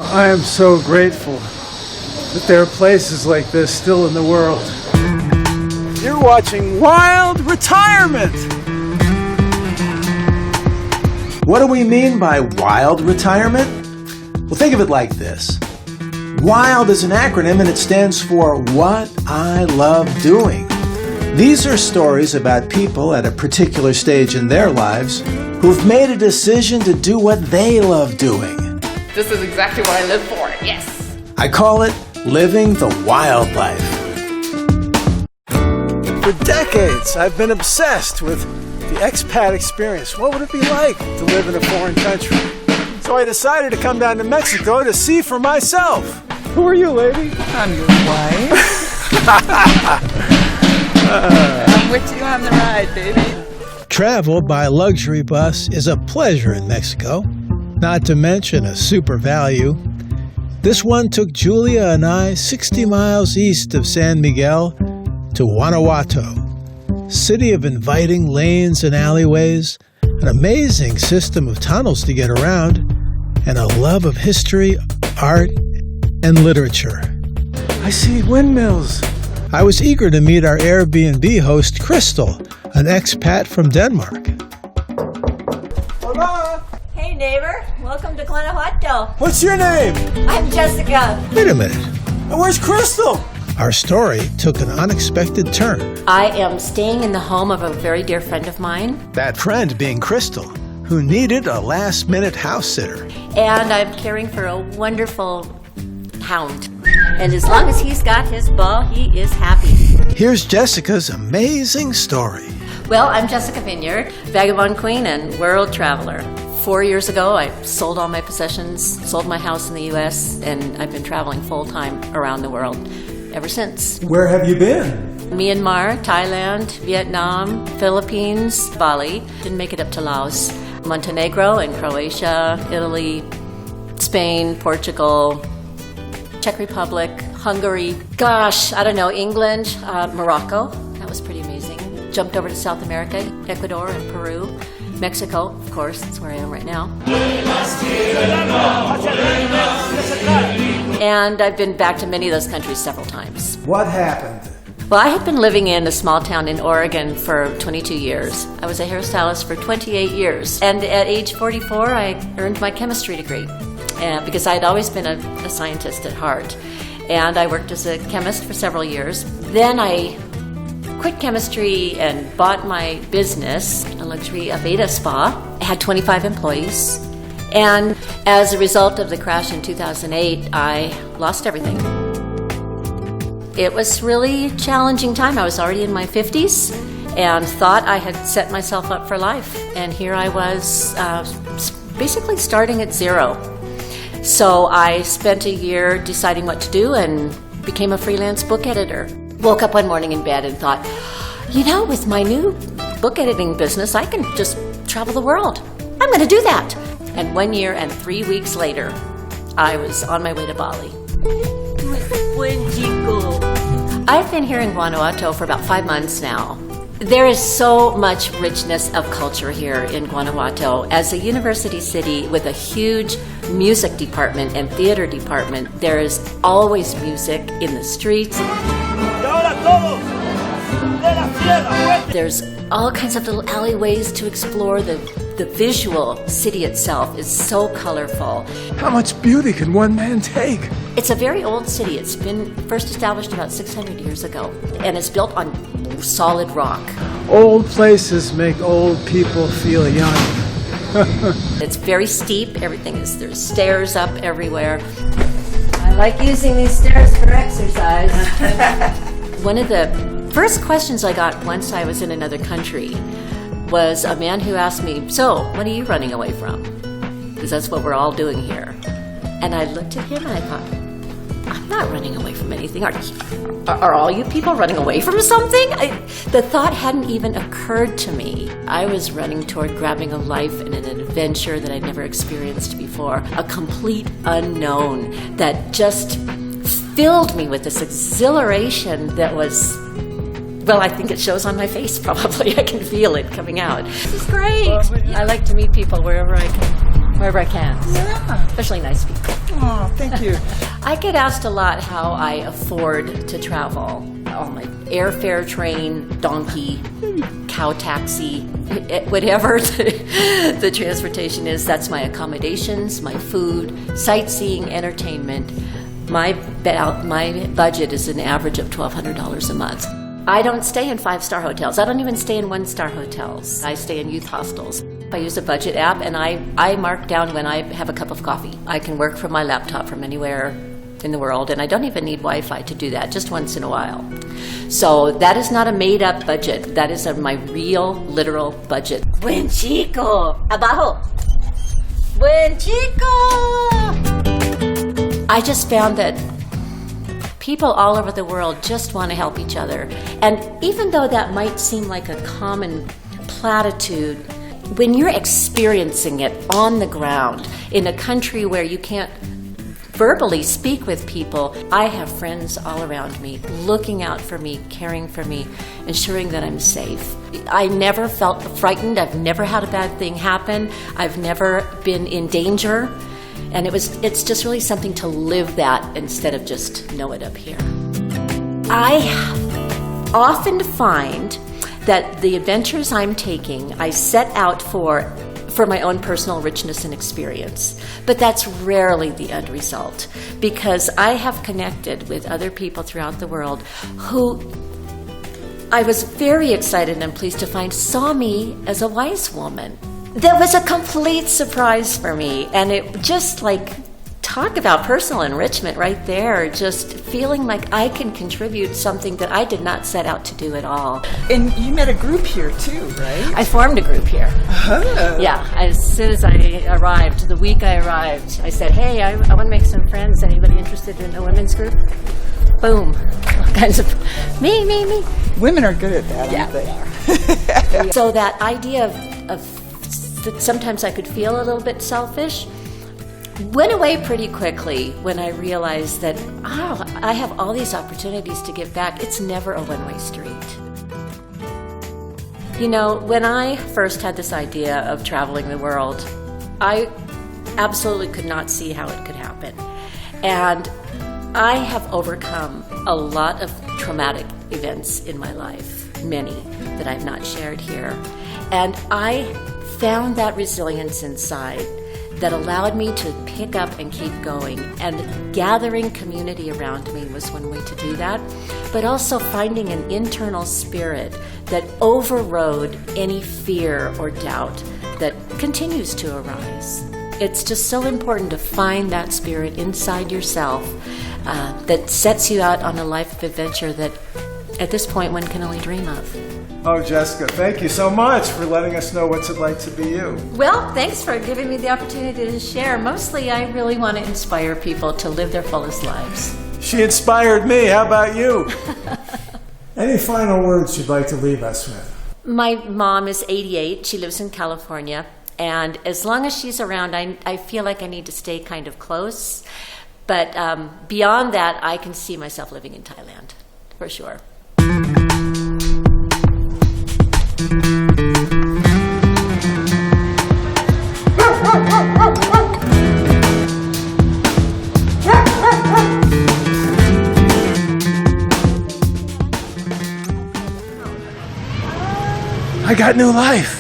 I am so grateful that there are places like this still in the world. You're watching Wild Retirement! What do we mean by wild retirement? Well, think of it like this. WILD is an acronym and it stands for What I Love Doing. These are stories about people at a particular stage in their lives who've made a decision to do what they love doing. This is exactly what I live for, yes. I call it living the wild life. For decades, I've been obsessed with the expat experience. What would it be like to live in a foreign country? So I decided to come down to Mexico to see for myself. Who are you, lady? I'm your wife. I'm with you on the ride, baby. Travel by luxury bus is a pleasure in Mexico, not to mention a super value. This one took Julia and I 60 miles east of San Miguel to Guanajuato, city of inviting lanes and alleyways, an amazing system of tunnels to get around, and a love of history, art, and literature. I see windmills. I was eager to meet our Airbnb host, Crystal, an expat from Denmark. Hola! Hey neighbor, welcome to Guanajuato. What's your name? I'm Jessica. Wait a minute. And where's Crystal? Our story took an unexpected turn. I am staying in the home of a very dear friend of mine, That friend being Crystal, who needed a last-minute house sitter. and I'm caring for a wonderful hound. And as long as he's got his ball, he is happy. Here's Jessica's amazing story. Well, I'm Jessica Vineyard, vagabond queen and world traveler. 4 years ago, I sold all my possessions, sold my house in the U.S., and I've been traveling full-time around the world ever since. Where have you been? Myanmar, Thailand, Vietnam, Philippines, Bali. Didn't make it up to Laos. Montenegro and Croatia, Italy, Spain, Portugal, Czech Republic, Hungary. Gosh, I don't know, England, Morocco. That was pretty amazing. Jumped over to South America, Ecuador and Peru. Mexico, of course, that's where I am right now. And I've been back to many of those countries several times. What happened? Well, I had been living in a small town in Oregon for 22 years. I was a hairstylist for 28 years. And at age 44, I earned my chemistry degree because I had always been a scientist at heart. And I worked as a chemist for several years. Then I quit chemistry and bought my business, a luxury Aveda spa. I had 25 employees. And as a result of the crash in 2008, I lost everything. It was really a challenging time. I was already in my 50s and thought I had set myself up for life. And here I was basically starting at zero. So I spent a year deciding what to do and became a freelance book editor. Woke up one morning in bed and thought, you know, with my new book editing business, I can just travel the world. I'm going to do that. And 1 year and 3 weeks later, I was on my way to Bali. I've been here in Guanajuato for about 5 months now. There is so much richness of culture here in Guanajuato. As a university city with a huge music department and theater department, there is always music in the streets. There's all kinds of little alleyways to explore. The visual city itself is so colorful. How much beauty can one man take? It's a very old city. It's been first established about 600 years ago, and it's built on solid rock. Old places make old people feel young. It's very steep. There's stairs up everywhere. I like using these stairs for exercise. One of the first questions I got once I was in another country was a man who asked me, so, what are you running away from? Because that's what we're all doing here. And I looked at him and I thought, I'm not running away from anything. Are all you people running away from something? The thought hadn't even occurred to me. I was running toward grabbing a life and an adventure that I'd never experienced before. A complete unknown that just filled me with this exhilaration that was, well, I think it shows on my face probably. I can feel it coming out. This is great. I like to meet people wherever I can. wherever I can. Yeah. Especially nice people. Oh, thank you. I get asked a lot how I afford to travel. All my airfare, train, donkey, cow taxi, whatever the transportation is, that's my accommodations, my food, sightseeing, entertainment. My budget is an average of $1,200 a month. I don't stay in 5-star hotels. I don't even stay in 1-star hotels. I stay in youth hostels. I use a budget app, and I mark down when I have a cup of coffee. I can work from my laptop from anywhere in the world, and I don't even need Wi-Fi to do that, just once in a while. So that is not a made-up budget. That is my real, literal budget. Buen chico, abajo. Buen chico. I just found that people all over the world just want to help each other. And even though that might seem like a common platitude, when you're experiencing it on the ground in a country where you can't verbally speak with people, I have friends all around me, looking out for me, caring for me, ensuring that I'm safe. I never felt frightened. I've never had a bad thing happen. I've never been in danger. And it's just really something to live that instead of just know it up here. I often find that the adventures I'm taking, I set out for my own personal richness and experience. But that's rarely the end result, because I have connected with other people throughout the world who I was very excited and pleased to find saw me as a wise woman. That was a complete surprise for me, and it just talk about personal enrichment right there, just feeling like I can contribute something that I did not set out to do at all. And you met a group here too, right? I formed a group here. Oh. Yeah, as soon as I arrived, the week I arrived, I said, hey, I want to make some friends. Anybody interested in a women's group? Boom. All kinds of, me. Women are good at that, Yeah, aren't they? So that idea of that sometimes I could feel a little bit selfish went away pretty quickly when I realized that, I have all these opportunities to give back. It's never a one-way street. You know, when I first had this idea of traveling the world, I absolutely could not see how it could happen. And I have overcome a lot of traumatic events in my life, many that I've not shared here. And I found that resilience inside that allowed me to pick up and keep going. And gathering community around me was one way to do that, but also finding an internal spirit that overrode any fear or doubt that continues to arise. It's just so important to find that spirit inside yourself that sets you out on a life of adventure that at this point one can only dream of. Oh, Jessica, thank you so much for letting us know what's it like to be you. Well, thanks for giving me the opportunity to share. Mostly, I really want to inspire people to live their fullest lives. She inspired me. How about you? Any final words you'd like to leave us with? My mom is 88. She lives in California. And as long as she's around, I feel like I need to stay kind of close. But beyond that, I can see myself living in Thailand, for sure. I got new life.